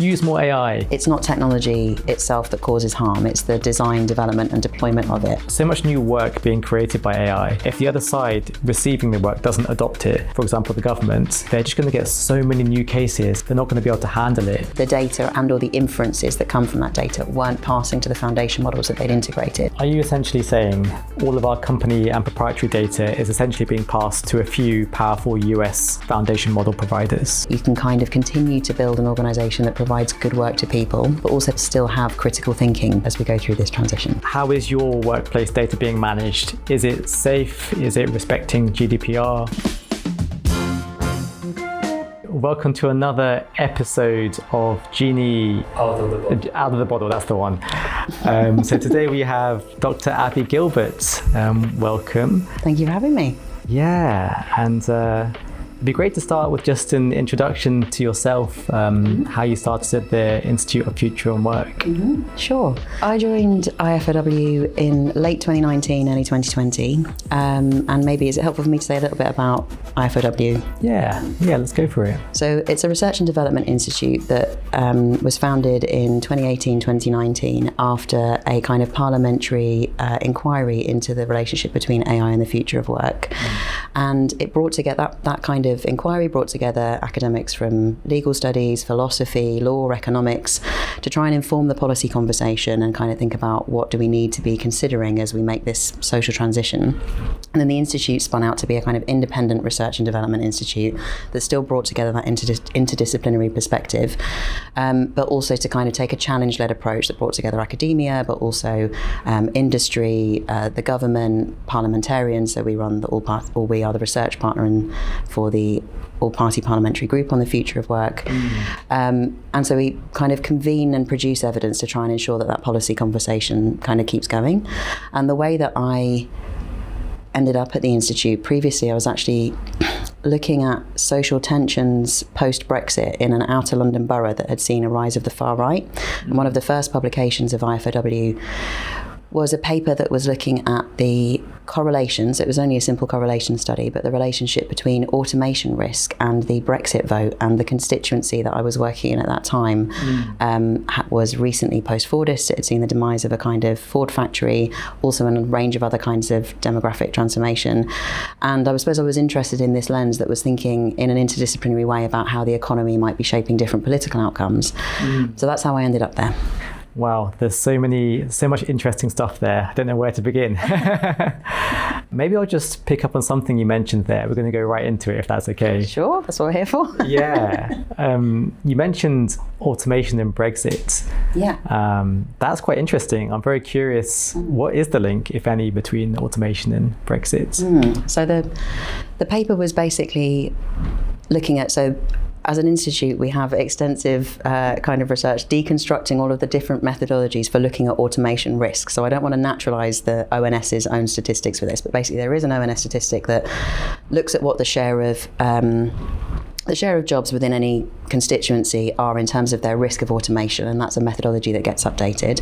use more AI. It's not technology itself that causes harm, it's the design, development and deployment of it. So much new work being created by AI. If the other side receiving the work doesn't adopt it, for example, the government, they're just going to get so many new cases, they're not going to be able to handle it. The data and all the inferences that come from that data weren't passing to the foundation models that they'd integrated. Are you essentially saying all of our company and proprietary data is essentially being passed to a few powerful US foundation model providers? You can kind of continue to build an organisation that provides good work to people, but also still have critical thinking as we go through this transition. How is your workplace data being managed? Is it safe? Is it respecting GDPR? Welcome to another episode of Genie Out of the Bottle, that's the one. So today we have Dr Abigail Gilbert. Welcome. Thank you for having me. Yeah, and it'd be great to start with just an introduction to yourself, how you started at the Institute of Future and Work. Sure. I joined IFOW in late 2019, early 2020, and maybe is it helpful for me to say a little bit about IFOW? Yeah, let's go for it. So it's a research and development institute that was founded in 2018, 2019 after a kind of parliamentary inquiry into the relationship between AI and the future of work. And it brought together, that kind of inquiry brought together academics from legal studies, philosophy, law, economics, to try and inform the policy conversation and kind of think about what do we need to be considering as we make this social transition. And then the institute spun out to be a kind of independent research and development institute that still brought together that interdisciplinary perspective, but also to kind of take a challenge-led approach that brought together academia, but also industry, the government, parliamentarians. So we run we are the research partner for the all-party parliamentary group on the future of work. And so we kind of convene and produce evidence to try and ensure that policy conversation kind of keeps going. And the way that I ended up at the Institute, previously I was actually looking at social tensions post-Brexit in an outer London borough that had seen a rise of the far right. And one of the first publications of IFOW was a paper that was looking at the correlations. It was only a simple correlation study, but the relationship between automation risk and the Brexit vote. And the constituency that I was working in at that time was recently post-Fordist. It had seen the demise of a kind of Ford factory, also a range of other kinds of demographic transformation. And I suppose I was interested in this lens that was thinking in an interdisciplinary way about how the economy might be shaping different political outcomes. So that's how I ended up there. Wow, there's so much interesting stuff there. I don't know where to begin. Maybe I'll just pick up on something you mentioned there. We're going to go right into it, if that's okay. Sure, that's what we're here for. Yeah. You mentioned automation and Brexit. Yeah. That's quite interesting. I'm very curious, what is the link, if any, between automation and Brexit? So the paper was basically looking at, as an institute, we have extensive kind of research deconstructing all of the different methodologies for looking at automation risk. So I don't want to naturalize the ONS's own statistics for this, but basically there is an ONS statistic that looks at what the share of jobs within any constituency are in terms of their risk of automation, and that's a methodology that gets updated.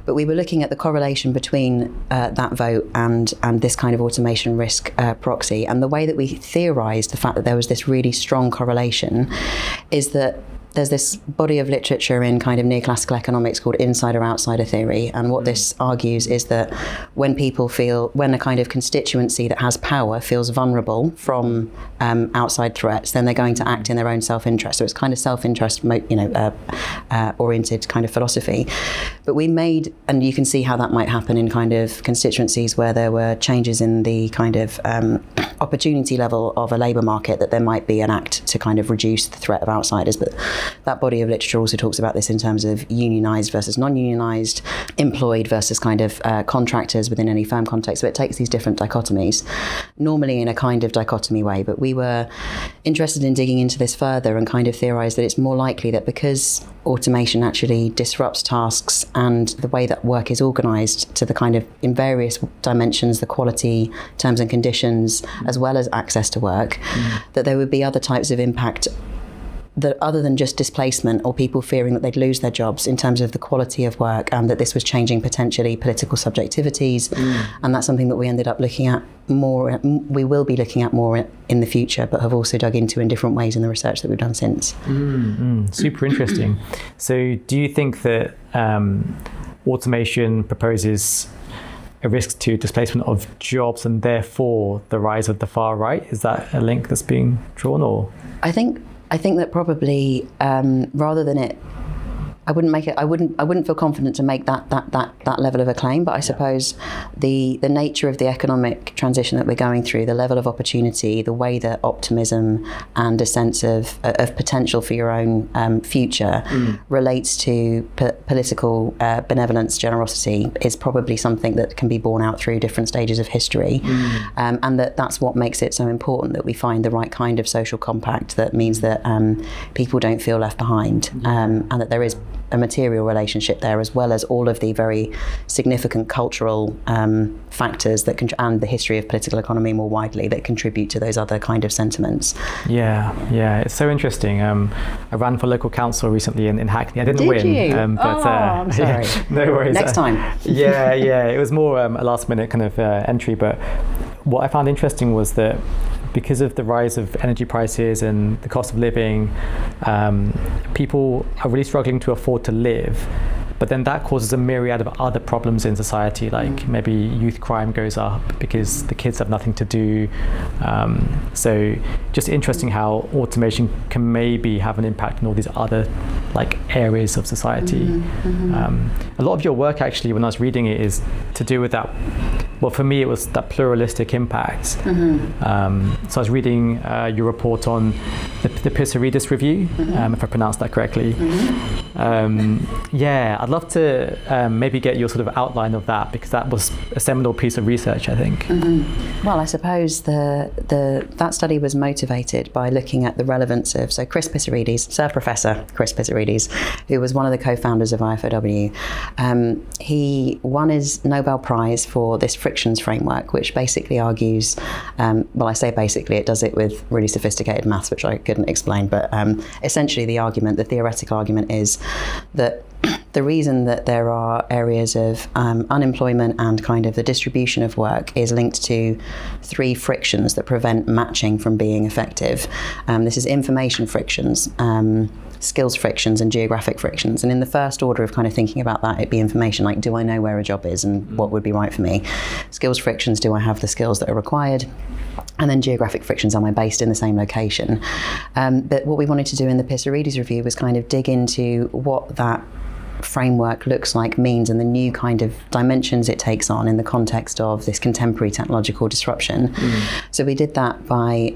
But we were looking at the correlation between that vote and this kind of automation risk proxy, and the way that we theorized the fact that there was this really strong correlation is that there's this body of literature in kind of neoclassical economics called insider-outsider theory, and what this argues is that when a kind of constituency that has power feels vulnerable from outside threats, then they're going to act in their own self-interest. So it's kind of self-interest, oriented kind of philosophy. But we made, and you can see how that might happen in kind of constituencies where there were changes in the kind of opportunity level of a labour market, that there might be an act to kind of reduce the threat of outsiders. But that body of literature also talks about this in terms of unionised versus non-unionised, employed versus kind of contractors within any firm context. So it takes these different dichotomies, normally in a kind of dichotomy way. But we were interested in digging into this further and kind of theorised that it's more likely that because automation actually disrupts tasks and the way that work is organised to the kind of, in various dimensions, the quality, terms and conditions, as well as access to work, that there would be other types of impact that other than just displacement or people fearing that they'd lose their jobs, in terms of the quality of work, and that this was changing potentially political subjectivities. And that's something that we ended up looking at more, we will be looking at more in the future, but have also dug into in different ways in the research that we've done since. Super interesting. So do you think that automation proposes a risk to displacement of jobs and therefore the rise of the far right? Is that a link that's being drawn, or? I think that probably rather than it, I wouldn't feel confident to make that level of a claim. But I suppose the nature of the economic transition that we're going through, the level of opportunity, the way that optimism and a sense of potential for your own future relates to political benevolence, generosity, is probably something that can be borne out through different stages of history, and that's what makes it so important that we find the right kind of social compact that means that people don't feel left behind, and that there is a material relationship there, as well as all of the very significant cultural factors that and the history of political economy more widely that contribute to those other kind of sentiments. Yeah, it's so interesting. I ran for local council recently in Hackney. I didn't win. Did you? But, I'm sorry. No worries. Next time. Yeah, it was more a last minute kind of entry. But what I found interesting was that because of the rise of energy prices and the cost of living, people are really struggling to afford to live. But then that causes a myriad of other problems in society, like maybe youth crime goes up because the kids have nothing to do. So just interesting how automation can maybe have an impact on all these other like areas of society. A lot of your work actually, when I was reading it, is to do with that. Well, for me, it was that pluralistic impact. So I was reading your report on the Pissarides review, if I pronounced that correctly. I'd love to maybe get your sort of outline of that, because that was a seminal piece of research, I think. Well, I suppose that study was motivated by looking at the relevance of, so Chris Pissarides, Sir Professor Chris Pissarides, who was one of the co-founders of IFOW. He won his Nobel Prize for this frictions framework, which basically argues, well, I say basically, it does it with really sophisticated maths, which I couldn't explain, but essentially the theoretical argument is that the reason that there are areas of unemployment and kind of the distribution of work is linked to three frictions that prevent matching from being effective. This is information frictions, skills frictions, and geographic frictions. And in the first order of kind of thinking about that, it'd be information, like, do I know where a job is and what would be right for me? Skills frictions, do I have the skills that are required? And then geographic frictions, am I based in the same location? But what we wanted to do in the Pissarides review was kind of dig into what that framework looks like, means, and the new kind of dimensions it takes on in the context of this contemporary technological disruption. So we did that by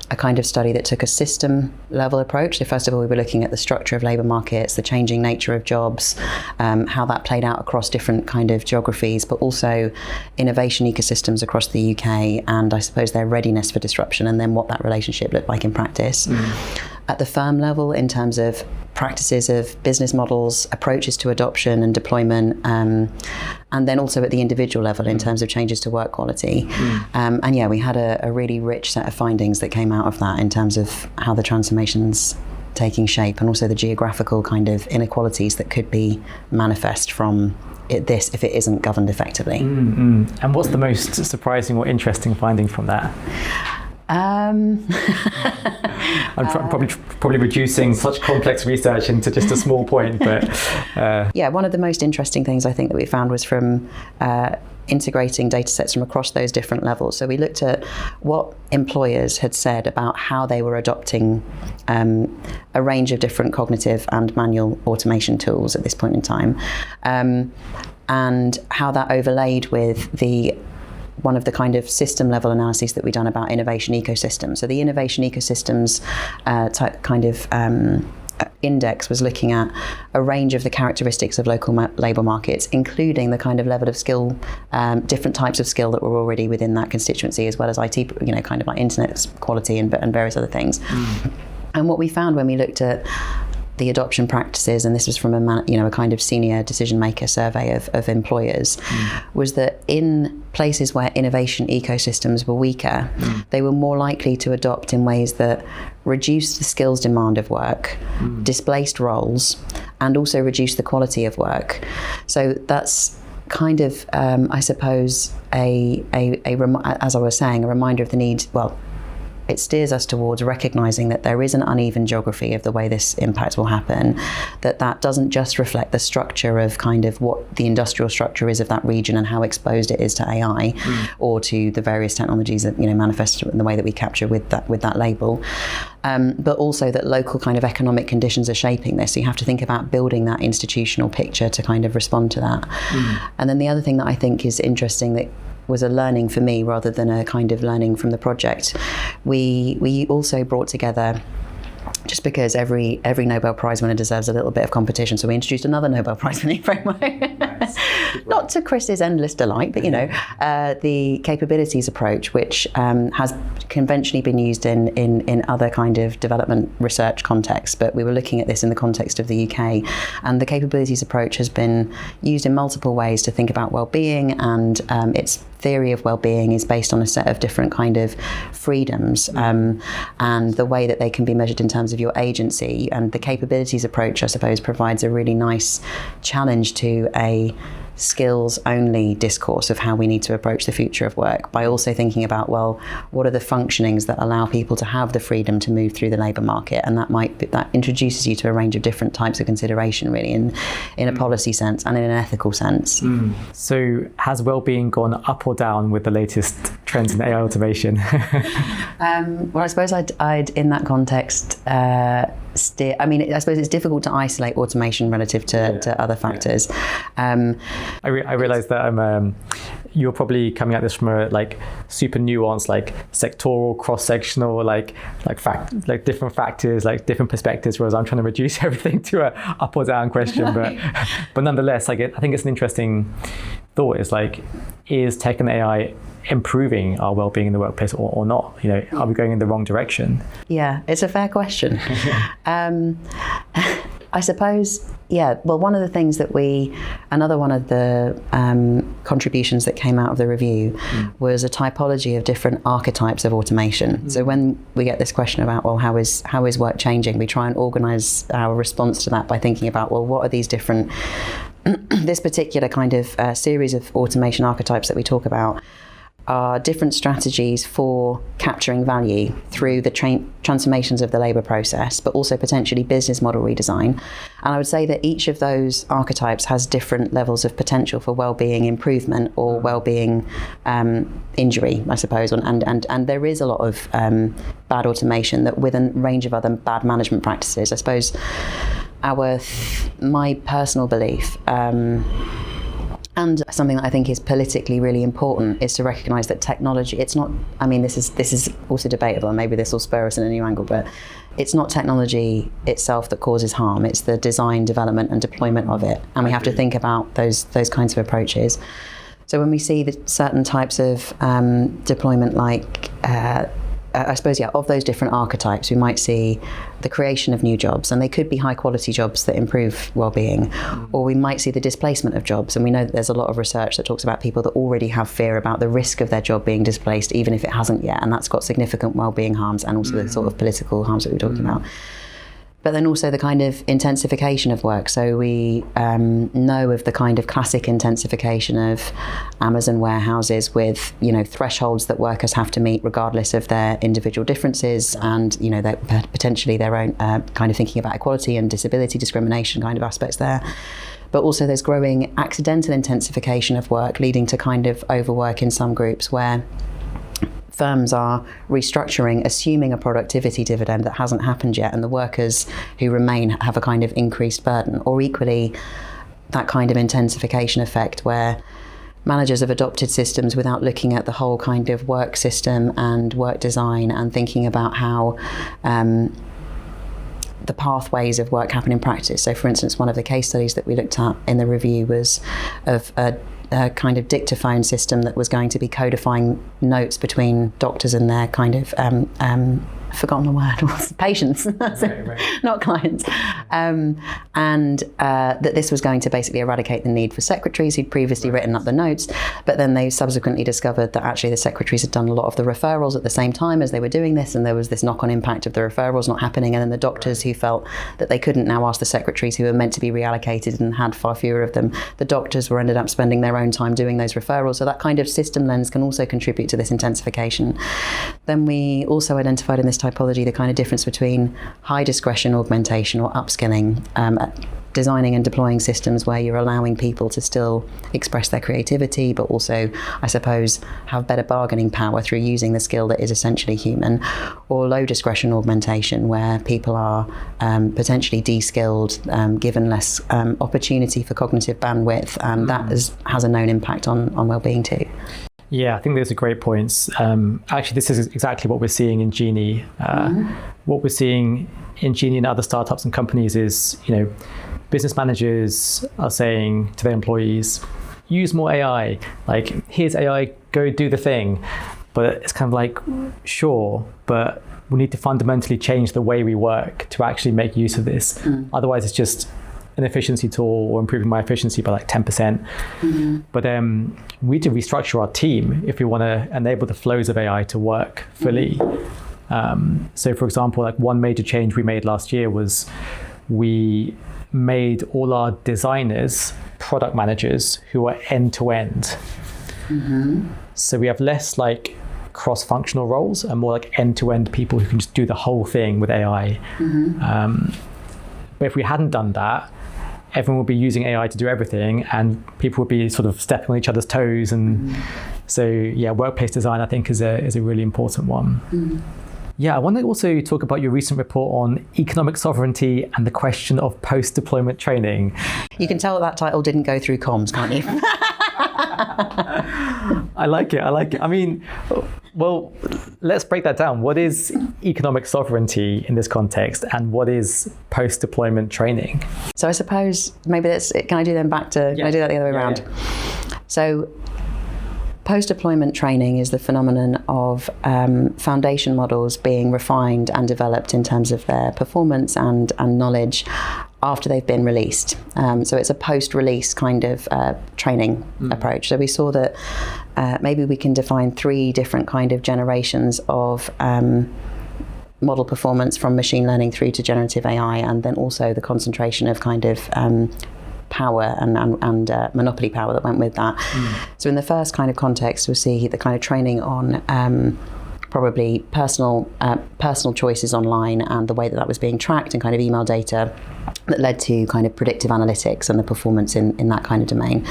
a kind of study that took a system level approach. So first of all, we were looking at the structure of labour markets, the changing nature of jobs, how that played out across different kind of geographies, but also innovation ecosystems across the UK, and I suppose their readiness for disruption, and then what that relationship looked like in practice. At the firm level, in terms of practices of business models, approaches to adoption and deployment, and then also at the individual level in terms of changes to work quality. And we had a really rich set of findings that came out of that in terms of how the transformation's taking shape, and also the geographical kind of inequalities that could be manifest from this if it isn't governed effectively. And what's the most surprising or interesting finding from that? I'm probably reducing such complex research into just a small point, but one of the most interesting things I think that we found was from integrating data sets from across those different levels. So we looked at what employers had said about how they were adopting a range of different cognitive and manual automation tools at this point in time, and how that overlaid with one of the kind of system level analyses that we've done about innovation ecosystems. So the innovation ecosystems type kind of index was looking at a range of the characteristics of local labour markets, including the kind of level of skill, different types of skill that were already within that constituency, as well as IT, kind of like internet quality and various other things. And what we found when we looked at the adoption practices, and this was from a kind of senior decision maker survey of employers, was that in places where innovation ecosystems were weaker, they were more likely to adopt in ways that reduced the skills demand of work, displaced roles, and also reduced the quality of work. So that's kind of, I suppose, as I was saying, a reminder of the need. Well, it steers us towards recognizing that there is an uneven geography of the way this impact will happen, that doesn't just reflect the structure of kind of what the industrial structure is of that region and how exposed it is to AI or to the various technologies that manifest in the way that we capture with that label. But also that local kind of economic conditions are shaping this. So you have to think about building that institutional picture to kind of respond to that. And then the other thing that I think is interesting that was a learning for me rather than a kind of learning from the project, we also brought together, just because every Nobel Prize winner deserves a little bit of competition, so we introduced another Nobel Prize winning framework. Nice. Not to Chris's endless delight, but the capabilities approach, which has conventionally been used in other kind of development research contexts, but we were looking at this in the context of the UK, and the capabilities approach has been used in multiple ways to think about well-being, and its theory of well-being is based on a set of different kind of freedoms, and the way that they can be measured in terms of your agency. And the capabilities approach, I suppose, provides a really nice challenge to a skills-only discourse of how we need to approach the future of work, by also thinking about, well, what are the functionings that allow people to have the freedom to move through the labour market? And that introduces you to a range of different types of consideration, really, in a policy sense and in an ethical sense. So has well-being gone up or down with the latest trends in AI automation? Well, I suppose I'd in that context steer. I mean, I suppose it's difficult to isolate automation relative to other factors. I realize that you're probably coming at this from a super nuanced, sectoral, cross-sectional, different factors, different perspectives, whereas I'm trying to reduce everything to a up or down question. But nonetheless, I think it's an interesting thought. Is is tech and AI improving our well-being in the workplace or not? Are we going in the wrong direction? Yeah, it's a fair question. I suppose, yeah. Well, one of the things that another one of the contributions that came out of the review was a typology of different archetypes of automation. So when we get this question about, well, how is work changing, we try and organise our response to that by thinking about, well, what are these different, this particular kind of series of automation archetypes that we talk about are different strategies for capturing value through the transformations of the labour process, but also potentially business model redesign. And I would say that each of those archetypes has different levels of potential for well-being improvement or well-being injury, I suppose. And there is a lot of bad automation that with a range of other bad management practices. I suppose my personal belief, and something that I think is politically really important, is to recognise that technology, it's not, I mean, this is also debatable, and maybe this will spur us in a new angle, but it's not technology itself that causes harm, it's the design, development and deployment of it. And we have to think about those kinds of approaches. So when we see certain types of deployment, I suppose, of those different archetypes, we might see the creation of new jobs, and they could be high quality jobs that improve well-being, or we might see the displacement of jobs. And we know that there's a lot of research that talks about people that already have fear about the risk of their job being displaced, even if it hasn't yet, and that's got significant well-being harms and also the sort of political harms that we're talking about. But then also the kind of intensification of work. So we know of the kind of classic intensification of Amazon warehouses with, thresholds that workers have to meet regardless of their individual differences, and, potentially their own kind of thinking about equality and disability discrimination kind of aspects there. But also there's growing accidental intensification of work, leading to kind of overwork in some groups where firms are restructuring, assuming a productivity dividend that hasn't happened yet, and the workers who remain have a kind of increased burden. Or equally, that kind of intensification effect where managers have adopted systems without looking at the whole kind of work system and work design and thinking about how the pathways of work happen in practice. So for instance, one of the case studies that we looked at in the review was of a kind of dictaphone system that was going to be codifying notes between doctors and their kind of I've forgotten the word, patients, not clients, and that this was going to basically eradicate the need for secretaries who'd previously written up the notes, but then they subsequently discovered that actually the secretaries had done a lot of the referrals at the same time as they were doing this, and there was this knock-on impact of the referrals not happening, and then the doctors who felt that they couldn't now ask the secretaries who were meant to be reallocated and had far fewer of them, the doctors were ended up spending their own time doing those referrals. So that kind of system lens can also contribute to this intensification. Then we also identified in this typology the kind of difference between high discretion augmentation or upskilling, designing and deploying systems where you're allowing people to still express their creativity, but also, I suppose, have better bargaining power through using the skill that is essentially human, or low discretion augmentation where people are potentially de-skilled, given less opportunity for cognitive bandwidth, and that has a known impact on well-being too. Yeah, I think those are great points. Actually, this is exactly what we're seeing in Genie. What we're seeing in Genie and other startups and companies is, business managers are saying to their employees, use more AI. Like, here's AI, go do the thing. But it's kind of like, sure, but we need to fundamentally change the way we work to actually make use of this. Otherwise, it's just an efficiency tool or improving my efficiency by like 10%. But we need to restructure our team if we want to enable the flows of AI to work fully. So for example, like one major change we made last year was we made all our designers product managers who are end-to-end. So we have less like cross-functional roles and more like end-to-end people who can just do the whole thing with AI. But if we hadn't done that, everyone would be using AI to do everything, and people would be sort of stepping on each other's toes. And so, yeah, workplace design, I think, is a really important one. Yeah, I want to also talk about your recent report on economic sovereignty and the question of post-deployment training. You can tell that title didn't go through comms, can't you? I like it. I mean, well, let's break that down. What is economic sovereignty in this context, and what is post-deployment training? So I suppose maybe can I do them back to, can I do that the other way around? So post-deployment training is the phenomenon of foundation models being refined and developed in terms of their performance and knowledge after they've been released. So it's a post-release kind of training approach. So we saw that maybe we can define 3 different kind of generations of model performance from machine learning through to generative AI, and then also the concentration of kind of power and monopoly power that went with that. So in the first kind of context, we'll see the kind of training on probably personal choices online and the way that was being tracked, and kind of email data that led to kind of predictive analytics and the performance in that kind of domain.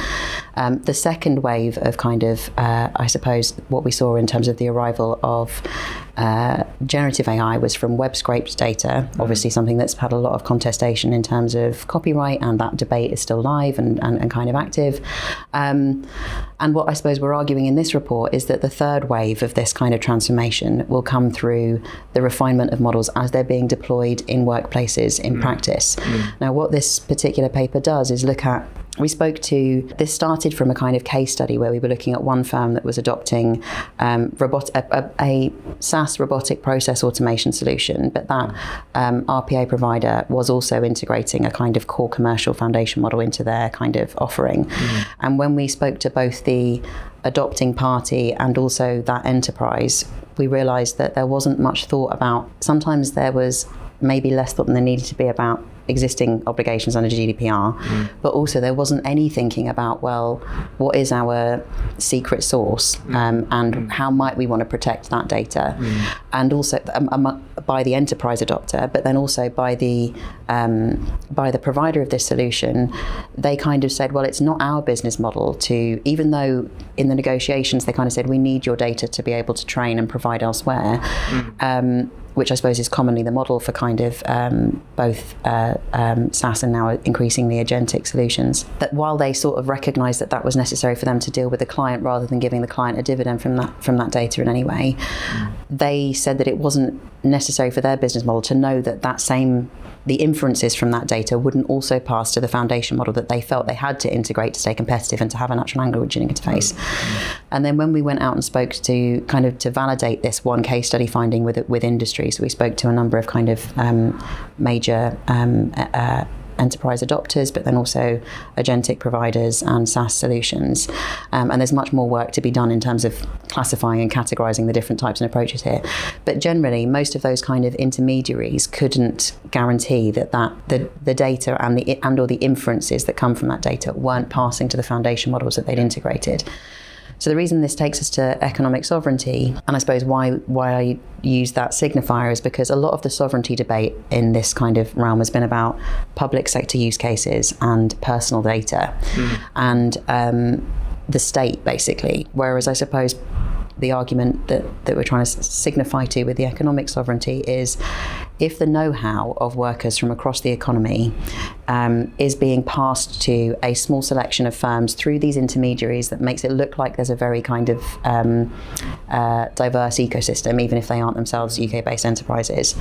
The second wave of kind of, I suppose, what we saw in terms of the arrival of generative AI was from web scraped data, obviously something that's had a lot of contestation in terms of copyright, and that debate is still live and kind of active. And what I suppose we're arguing in this report is that the third wave of this kind of transformation will come through the refinement of models as they're being deployed in workplaces in practice. Now, what this particular paper does is this started from a kind of case study where we were looking at one firm that was adopting a SaaS robotic process automation solution, but that RPA provider was also integrating a kind of core commercial foundation model into their kind of offering. And when we spoke to both the adopting party and also that enterprise, we realized that there wasn't much thought about, sometimes there was maybe less thought than there needed to be about existing obligations under GDPR, but also there wasn't any thinking about, well, what is our secret source, and how might we want to protect that data, and also by the enterprise adopter, but then also by the provider of this solution. They kind of said, well, it's not our business model to, even though in the negotiations they kind of said, we need your data to be able to train and provide elsewhere, which I suppose is commonly the model for kind of both SaaS and now increasingly agentic solutions. That while they sort of recognised that was necessary for them to deal with the client rather than giving the client a dividend from that data in any way, they said that it wasn't necessary for their business model to know that the inferences from that data wouldn't also pass to the foundation model that they felt they had to integrate to stay competitive and to have a natural language interface. And then when we went out and spoke to kind of to validate this one case study finding with industry, so we spoke to a number of kind of major enterprise adopters, but then also agentic providers and SaaS solutions. And there's much more work to be done in terms of classifying and categorizing the different types and approaches here. But generally, most of those kind of intermediaries couldn't guarantee that the data and or the inferences that come from that data weren't passing to the foundation models that they'd integrated. So the reason this takes us to economic sovereignty, and I suppose why I use that signifier, is because a lot of the sovereignty debate in this kind of realm has been about public sector use cases and personal data and the state, basically. Whereas I suppose the argument that we're trying to signify to with the economic sovereignty is if the know-how of workers from across the economy is being passed to a small selection of firms through these intermediaries, that makes it look like there's a very kind of diverse ecosystem, even if they aren't themselves UK-based enterprises.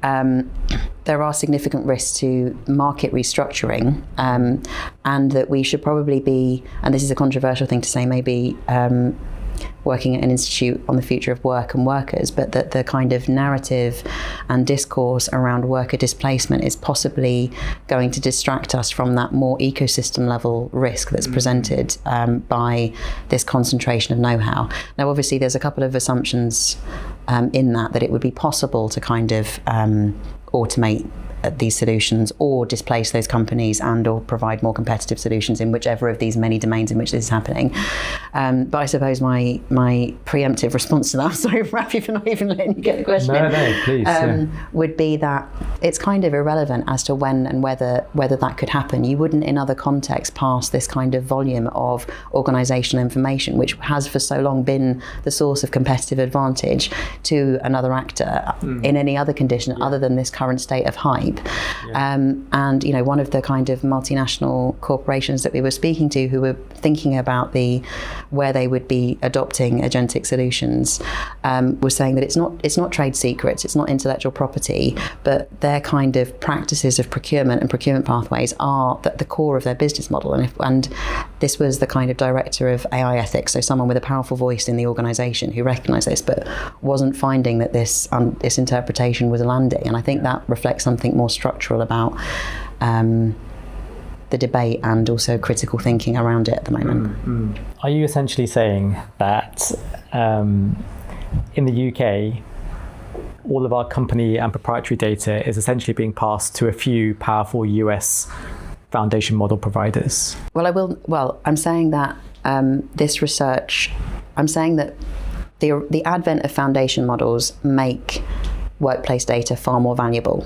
There are significant risks to market restructuring, and that we should probably be, and this is a controversial thing to say, maybe working at an institute on the future of work and workers, but that the kind of narrative and discourse around worker displacement is possibly going to distract us from that more ecosystem level risk that's presented by this concentration of know-how. Now, obviously, there's a couple of assumptions in that it would be possible to kind of automate these solutions or displace those companies and or provide more competitive solutions in whichever of these many domains in which this is happening. But I suppose my preemptive response to that, sorry Rafie for not even letting you get the question in, No, please. would be that it's kind of irrelevant as to when and whether that could happen. You wouldn't in other contexts pass this kind of volume of organisational information, which has for so long been the source of competitive advantage, to another actor in any other condition other than this current state of hype. And one of the kind of multinational corporations that we were speaking to, who were thinking about where they would be adopting agentic solutions, was saying that it's not trade secrets, it's not intellectual property, but their kind of practices of procurement and procurement pathways are at the core of their business model. And this was the kind of director of AI ethics, so someone with a powerful voice in the organisation who recognised this, but wasn't finding that this interpretation was landing. And I think that reflects something more structural about the debate and also critical thinking around it at the moment. Are you essentially saying that in the UK, all of our company and proprietary data is essentially being passed to a few powerful US foundation model providers? I'm saying that this research, I'm saying that the advent of foundation models make workplace data far more valuable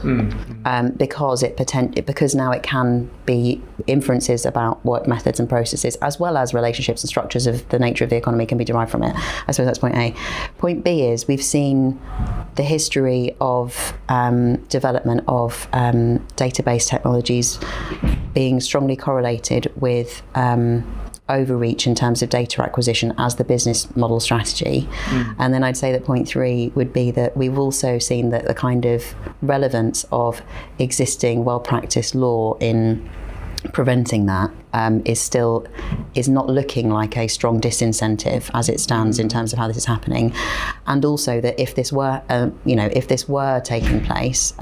because now it can be inferences about work methods and processes, as well as relationships and structures of the nature of the economy can be derived from it. I suppose that's point A. Point B is we've seen the history of development of database technologies being strongly correlated with overreach in terms of data acquisition as the business model strategy. And then I'd say that point 3 would be that we've also seen that the kind of relevance of existing well-practiced law in preventing that is not looking like a strong disincentive as it stands in terms of how this is happening. And also that if this were taking place,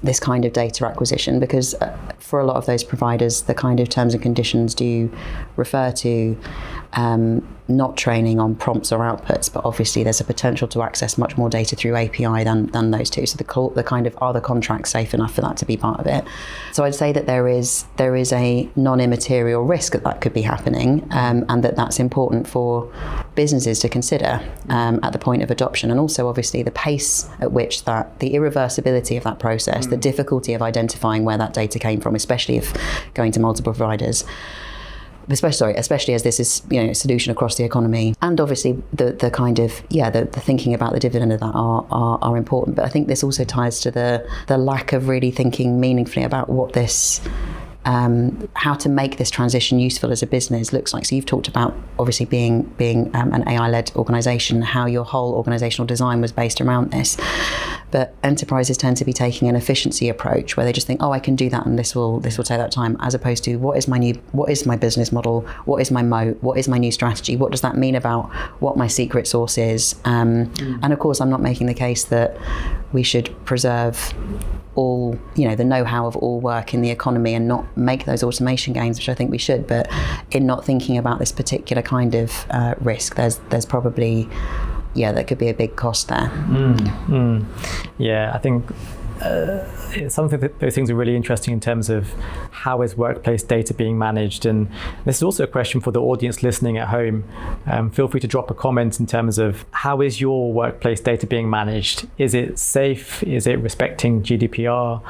this kind of data acquisition, because for a lot of those providers, the kind of terms and conditions do refer to not training on prompts or outputs, but obviously there's a potential to access much more data through API than those two. So the kind of, are the contracts safe enough for that to be part of it? So I'd say that there is a non-immaterial risk that could be happening, and that's important for businesses to consider at the point of adoption. And also obviously the pace at which the irreversibility of that process, the difficulty of identifying where that data came from, especially if going to multiple providers, especially as this is a solution across the economy, and obviously the kind of the thinking about the dividend of that are important. But I think this also ties to the lack of really thinking meaningfully about what this how to make this transition useful as a business looks like. So you've talked about obviously being an AI-led organisation, how your whole organisational design was based around this. But enterprises tend to be taking an efficiency approach where they just think, oh, I can do that and this will take that time, as opposed to what is my business model, what is my moat, what is my new strategy, what does that mean about what my secret sauce is. And of course, I'm not making the case that we should preserve all, the know-how of all work in the economy and not make those automation gains, which I think we should. But in not thinking about this particular kind of risk, there's probably, there could be a big cost there. Yeah, I think some of those things are really interesting in terms of how is workplace data being managed. And this is also a question for the audience listening at home. Feel free to drop a comment in terms of how is your workplace data being managed? Is it safe? Is it respecting GDPR?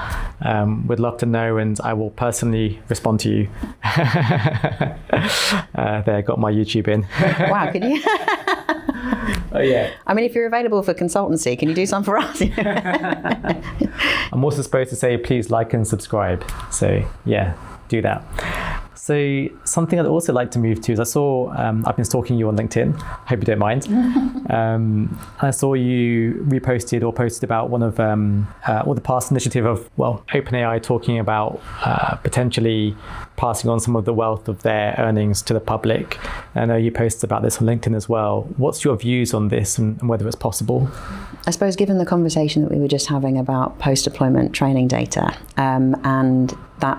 Would love to know, and I will personally respond to you. There, got my YouTube in. Wow, can you? Oh yeah. I mean, if you're available for consultancy, can you do some for us? I'm also supposed to say, please like and subscribe. So yeah, do that. So something I'd also like to move to is I saw, I've been stalking you on LinkedIn, hope you don't mind. I saw you reposted or posted about one of, or the past initiative of, OpenAI talking about potentially passing on some of the wealth of their earnings to the public. I know you posted about this on LinkedIn as well. What's your views on this and whether it's possible? I suppose given the conversation that we were just having about post-deployment training data, and that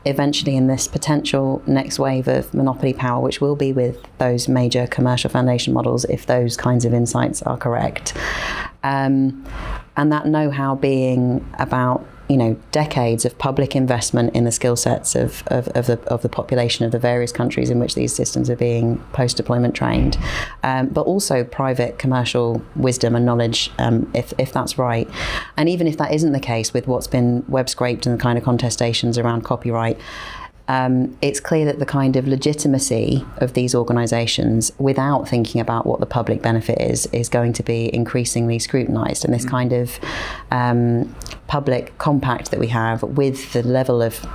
eventually in this potential next wave of monopoly power, which will be with those major commercial foundation models, if those kinds of insights are correct, and that know-how being about decades of public investment in the skill sets of the population of the various countries in which these systems are being post-deployment trained, but also private commercial wisdom and knowledge, if that's right. And even if that isn't the case with what's been web scraped and the kind of contestations around copyright, it's clear that the kind of legitimacy of these organisations, without thinking about what the public benefit is going to be increasingly scrutinised. And this kind of public compact that we have with the level of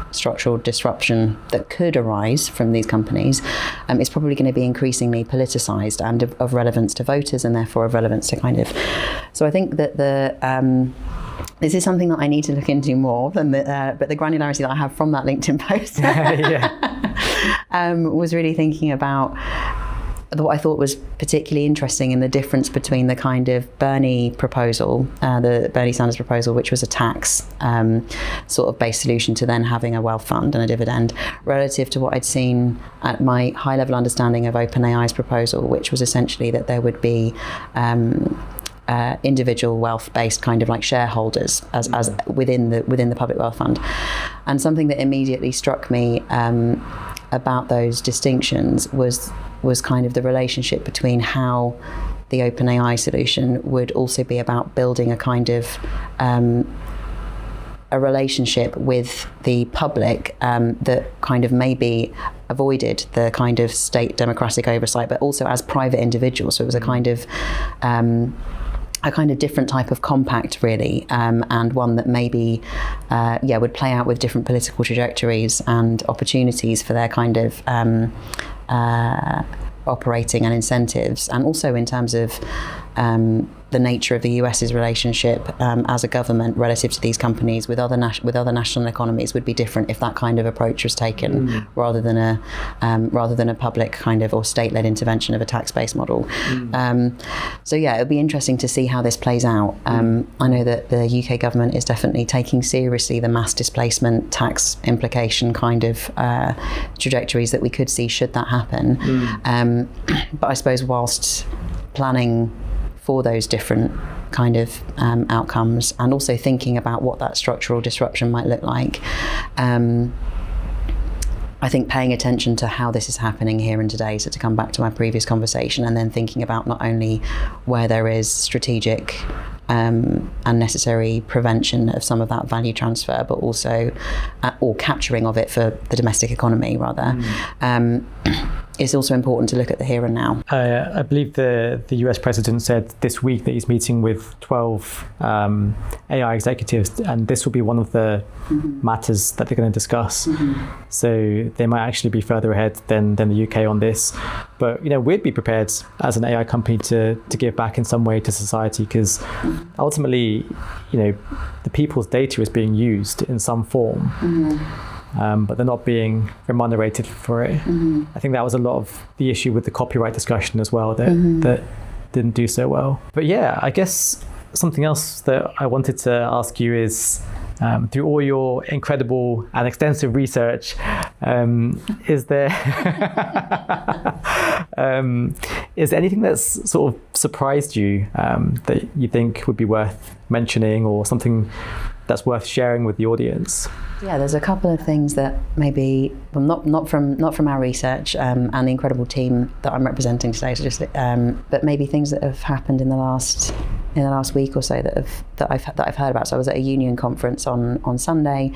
structural disruption that could arise from these companies is probably going to be increasingly politicised and of relevance to voters, and therefore of relevance to So I think that this is something that I need to look into more than but the granularity that I have from that LinkedIn post was really thinking about what I thought was particularly interesting in the difference between the kind of Bernie proposal, the Bernie Sanders proposal, which was a tax sort of based solution to then having a wealth fund and a dividend, relative to what I'd seen at my high level understanding of OpenAI's proposal, which was essentially that there would be individual wealth-based kind of like shareholders as within the public wealth fund. And something that immediately struck me about those distinctions was kind of the relationship between how the OpenAI solution would also be about building a kind of a relationship with the public that kind of maybe avoided the kind of state democratic oversight, but also as private individuals. So it was a kind of different type of compact, really, and one that maybe would play out with different political trajectories and opportunities for their kind of operating and incentives, and also in terms of the nature of the US's relationship as a government relative to these companies with other national economies would be different if that kind of approach was taken rather than a public kind of or state-led intervention of a tax-based model. So yeah, it would be interesting to see how this plays out. I know that the UK government is definitely taking seriously the mass displacement tax implication kind of trajectories that we could see should that happen. But I suppose whilst planning for those different kind of outcomes and also thinking about what that structural disruption might look like, I think paying attention to how this is happening here and today, so to come back to my previous conversation, and then thinking about not only where there is strategic and necessary prevention of some of that value transfer, but also or capturing of it for the domestic economy rather. it's also important to look at the here and now. I believe the US president said this week that he's meeting with 12 AI executives, and this will be one of the matters that they're going to discuss. So they might actually be further ahead than the UK on this. But we'd be prepared as an AI company to give back in some way to society, because ultimately, the people's data is being used in some form. But they're not being remunerated for it. I think that was a lot of the issue with the copyright discussion as well, that didn't do so well. But yeah, I guess something else that I wanted to ask you is, through all your incredible and extensive research, is there anything that's sort of surprised you that you think would be worth mentioning, or something that's worth sharing with the audience? Yeah, there's a couple of things that maybe, well, not from our research and the incredible team that I'm representing today, so just but maybe things that have happened in the last week or so that I've heard about. So I was at a union conference on Sunday,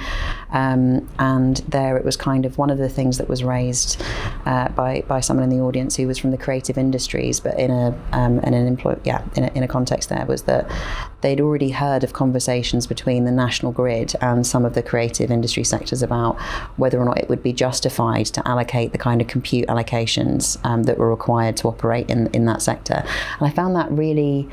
and there it was kind of one of the things that was raised by someone in the audience who was from the creative industries, but in a context there, was that they'd already heard of conversations between the national grid and some of the creative industry sectors about whether or not it would be justified to allocate the kind of compute allocations that were required to operate in that sector. And I found that really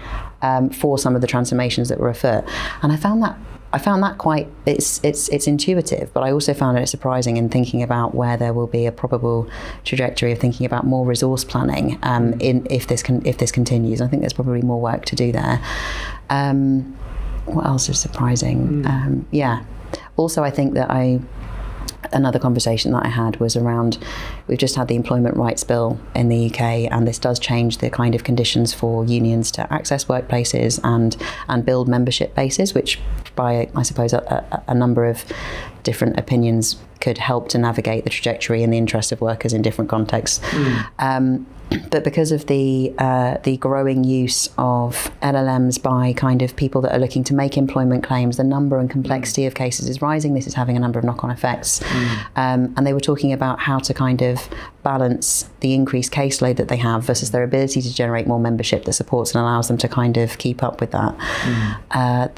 for some of the transformations that were afoot. And I found that quite, it's intuitive, but I also found it surprising in thinking about where there will be a probable trajectory of thinking about more resource planning if this continues. I think there's probably more work to do there. What else is surprising? Also, I think that another conversation that I had was around, we've just had the employment rights bill in the UK, and this does change the kind of conditions for unions to access workplaces and build membership bases, which by, I suppose, a number of different opinions could help to navigate the trajectory in the interest of workers in different contexts. But because of the growing use of LLMs by kind of people that are looking to make employment claims, the number and complexity of cases is rising. This is having a number of knock-on effects. And they were talking about how to kind of balance the increased caseload that they have versus their ability to generate more membership that supports and allows them to kind of keep up with that. I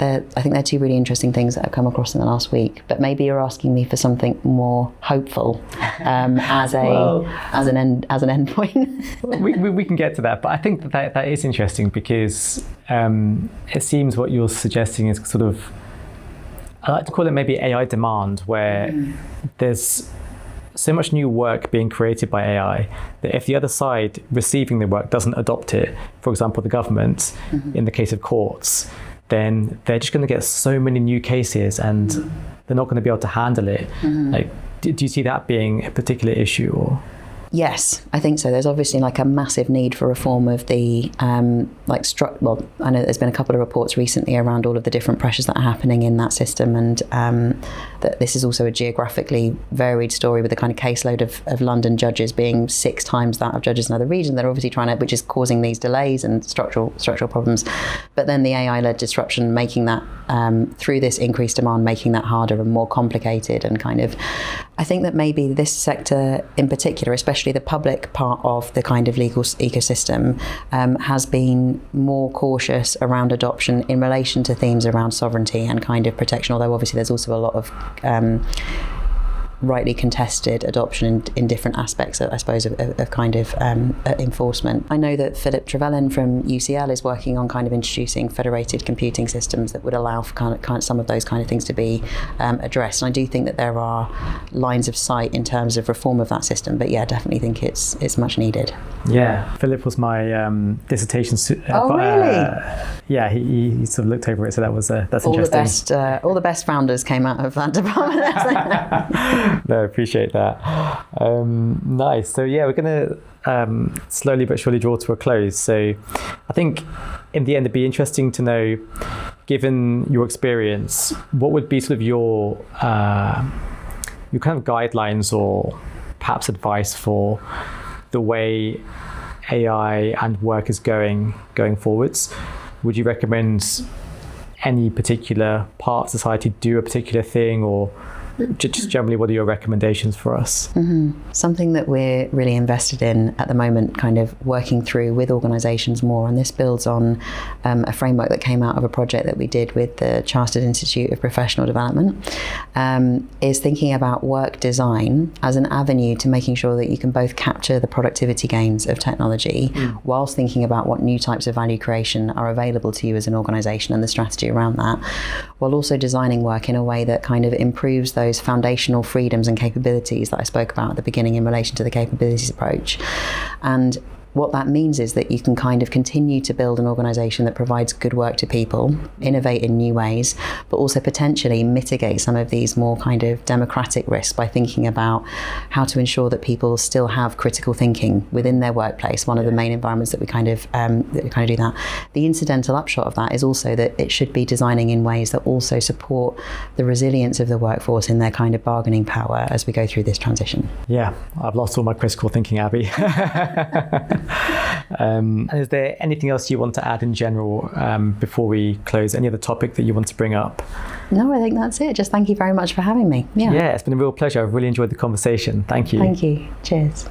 think they're two really interesting things that have come across in the last week. But maybe you're asking me for something more hopeful as an end point. we can get to that, but I think that is interesting, because it seems what you're suggesting is sort of, I like to call it maybe AI demand, where there's so much new work being created by AI that if the other side receiving the work doesn't adopt it, for example, the government, in the case of courts, then they're just going to get so many new cases and they're not going to be able to handle it. Like, do you see that being a particular issue? Or? Yes, I think so. There's obviously like a massive need for reform of the I know there's been a couple of reports recently around all of the different pressures that are happening in that system, and that this is also a geographically varied story, with the kind of caseload of London judges being 6 times that of judges in other regions. They're obviously which is causing these delays and structural problems. But then the AI-led disruption making that through this increased demand, making that harder and more complicated, and kind of, I think that maybe this sector in particular, especially the public part of the kind of legal ecosystem, has been more cautious around adoption in relation to themes around sovereignty and kind of protection, although obviously there's also a lot of rightly contested adoption in different aspects, I suppose, of kind of enforcement. I know that Philip Trevelyan from UCL is working on kind of introducing federated computing systems that would allow for kind of some of those kind of things to be addressed. And I do think that there are lines of sight in terms of reform of that system, but yeah, definitely think it's much needed. Yeah, Philip was my dissertation. Really? Yeah, he sort of looked over it, so that's interesting. All the best founders came out of that department. No, I appreciate that. Nice. So yeah, we're going to slowly but surely draw to a close. So I think in the end, it'd be interesting to know, given your experience, what would be sort of your kind of guidelines or perhaps advice for the way AI and work is going forwards? Would you recommend any particular part of society do a particular thing, or just generally, what are your recommendations for us? Something that we're really invested in at the moment, kind of working through with organisations more, and this builds on a framework that came out of a project that we did with the Chartered Institute of Professional Development, is thinking about work design as an avenue to making sure that you can both capture the productivity gains of technology whilst thinking about what new types of value creation are available to you as an organisation and the strategy around that, while also designing work in a way that kind of improves those foundational freedoms and capabilities that I spoke about at the beginning in relation to the capabilities approach. And what that means is that you can kind of continue to build an organisation that provides good work to people, innovate in new ways, but also potentially mitigate some of these more kind of democratic risks by thinking about how to ensure that people still have critical thinking within their workplace, one of the main environments that we kind of do that. The incidental upshot of that is also that it should be designing in ways that also support the resilience of the workforce in their kind of bargaining power as we go through this transition. Yeah, I've lost all my critical thinking, Abby. And is there anything else you want to add in general before we close? Any other topic that you want to bring up? No, I think that's it. Just thank you very much for having me. Yeah, it's been a real pleasure. I've really enjoyed the conversation. Thank you. Thank you. Cheers.